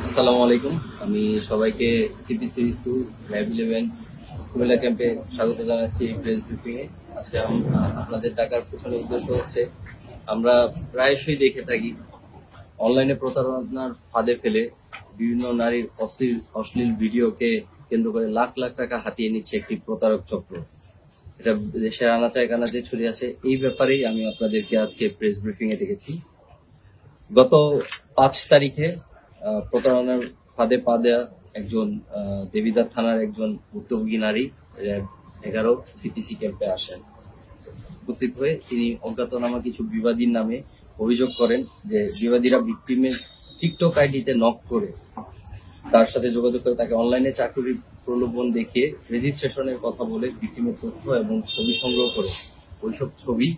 আসসালামু আলাইকুম। আমি সবাইকে সিপিসি 2 ল্যাব 11 কুমিল্লা ক্যাম্পে স্বাগত জানাচ্ছি এই প্রেস ব্রিফিংয়ে। আজকে আপনাদের টাকার পেছনে উদ্দেশ্য হচ্ছে, আমরা প্রায়শই দেখে থাকি অনলাইনে প্রতারণার ফাঁদে ফেলে বিভিন্ন নারীর অশ্লীল ভিডিওকে কেন্দ্র করে লাখ লাখ টাকা হাতিয়ে নিচ্ছে একটি প্রতারক চক্র। এটা দেশের আনাচায় কানাচে ছড়িয়ে আছে। এই ব্যাপারেই আমি আপনাদেরকে আজকে প্রেস ব্রিফিং এ ডেকেছি। গত 5 তারিখে প্রতারণার ফাঁদে পা দেয়া একজন দেবিদ্বার থানার একজন ভুক্তভোগী নারী র্যাব 11 সিপিসি ক্যাম্পে আসেন। উপস্থিত হয়ে তিনি অজ্ঞাতনামা কিছু বিবাদীর নামে অভিযোগ করেন যে বিবাদীরা ভিকটিমের টিকটক আইডিতে নক করে তার সাথে যোগাযোগ করে তাকে অনলাইনে চাকরির প্রলোভন দেখিয়ে রেজিস্ট্রেশনের কথা বলে ভিকটিমের তথ্য এবং ছবি সংগ্রহ করে ওইসব ছবি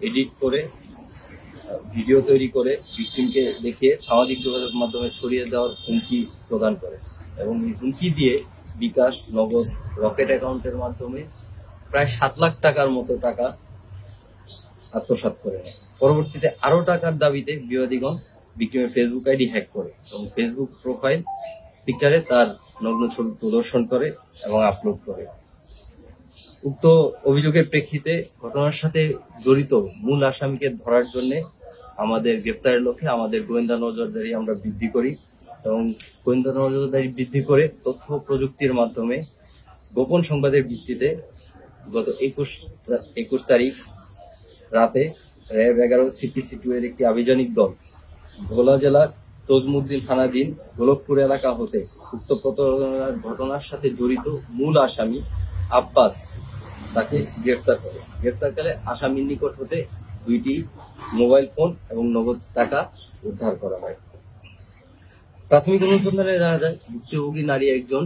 এডিট করে ভিডিও তৈরি করে ভিকটিমকে দেখিয়ে সামাজিক যোগাযোগ মাধ্যমে ছড়িয়ে দেওয়ার হুমকি প্রদান করে এবং এই হুমকি দিয়ে বিকাশ, নগদ, রকেট অ্যাকাউন্টের মাধ্যমে প্রায় 7 লাখ টাকার মতো টাকা আত্মসাৎ করে নেয়। পরবর্তীতে আরো টাকার দাবিতে বিবাদীগণ ভিকটিমের ফেসবুক আইডি হ্যাক করে এবং ফেসবুক প্রোফাইল পিকচারে তার নগ্ন ছবি প্রদর্শন করে এবং আপলোড করে। উক্ত অভিযোগের প্রেক্ষিতে ঘটনার সাথে জড়িত মূল আসামিকে ধরার জন্য আমাদের গ্রেপ্তারের লক্ষ্যে আমাদের গোয়েন্দা নজরদারি আমরা বৃদ্ধি করি এবং গোয়েন্দা নজরদারি বৃদ্ধি করে তথ্য প্রযুক্তির মাধ্যমে গোপন সংবাদের ভিত্তিতে গত 21 তারিখ রাতে র্যাব 11 সিপিসি 2 এর একটি আভিযানিক দল ভোলা জেলার তজমুদ্দিন থানাধীন গোলকপুর এলাকা হতে উক্ত প্রতারণার ঘটনার সাথে জড়িত মূল আসামি আব্বাস তাকে গ্রেফতার করে। গ্রেফতারকালে আসামির নিকট হতে 2টি মোবাইল ফোন এবং নগদ টাকা উদ্ধার করা হয়। প্রাথমিক অনুসন্ধানে জানা যায় ভুক্তভোগী নারী একজন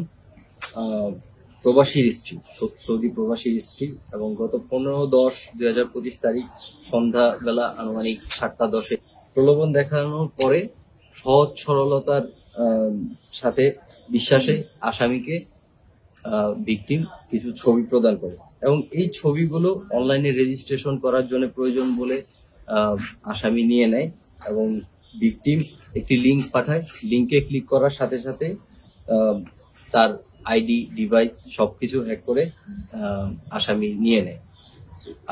প্রবাসীর স্ত্রী, সৌদি প্রবাসীর স্ত্রী এবং গত 15/10/2025 তারিখ সন্ধ্যাবেলা আনুমানিক 7টা 10-এ প্রলোভন দেখানোর পরে সহজ সরলতার সাথে বিশ্বাসে আসামিকে ভিকটিম কিছু ছবি প্রদান করে এবং এই ছবিগুলো অনলাইনে রেজিস্ট্রেশন করার জন্য প্রয়োজন বলে আসামি নিয়ে নেয় এবং ভিকটিম একটি লিংক পাঠায়। লিংকে ক্লিক করার সাথে সাথে তার আইডি, ডিভাইস সবকিছু হ্যাক করে আসামি নিয়ে নেয়।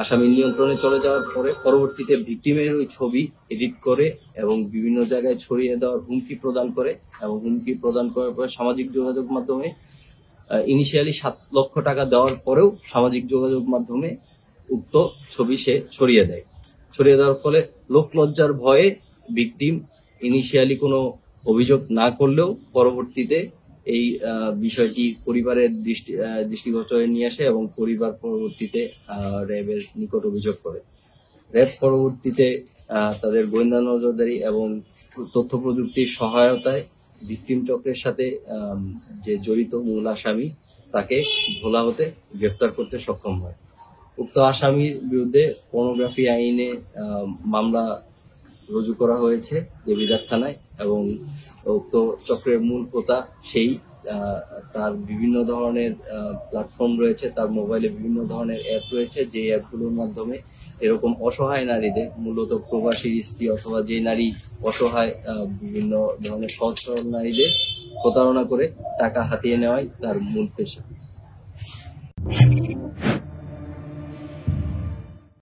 আসামির নিয়ন্ত্রণে চলে যাওয়ার পরে পরবর্তীতে ভিকটিমের ওই ছবি এডিট করে এবং বিভিন্ন জায়গায় ছড়িয়ে দেওয়ার হুমকি প্রদান করে এবং হুমকি প্রদান করার পরে সামাজিক যোগাযোগ মাধ্যমে ইনিশিয়ালি 7 লক্ষ টাকা দেওয়ার পরেও সামাজিক যোগাযোগ মাধ্যমে উক্ত ছবি সে ছড়িয়ে দেয়। ছড়িয়ে দেওয়ার ফলে লোকলজ্জার ভয়ে ভিকটিম ইনিশিয়ালি কোনো অভিযোগ না করলেও পরবর্তীতে এই বিষয়টি পরিবারের দৃষ্টিগোচরে নিয়ে আসে এবং পরিবার পরবর্তীতে র্যাবের নিকট অভিযোগ করে। র্যাব পরবর্তীতে তাদের গোয়েন্দা নজরদারি এবং তথ্য প্রযুক্তির সহায়তায় ভিকটিম চক্রের সাথে যে জড়িত মূল আসামি তাকে ভোলা হতে গ্রেফতার করতে সক্ষম হয়। উক্ত আসামির বিরুদ্ধে পর্নোগ্রাফি আইনে মামলা রুজু করা হয়েছে দেবিদ্বার থানায় এবং উক্ত চক্রের মূল হোতা সেই তার বিভিন্ন ধরনের প্ল্যাটফর্ম রয়েছে, তার মোবাইলে বিভিন্ন ধরনের অ্যাপ রয়েছে, যে অ্যাপগুলোর মাধ্যমে এরকম অসহায় নারীদের, মূলত প্রবাসী স্ত্রী অথবা যে নারী অসহায় বিভিন্ন ধরনের সহজ সরল নারীদের প্রতারণা করে টাকা হাতিয়ে নেওয়াই তার মূল পেশা।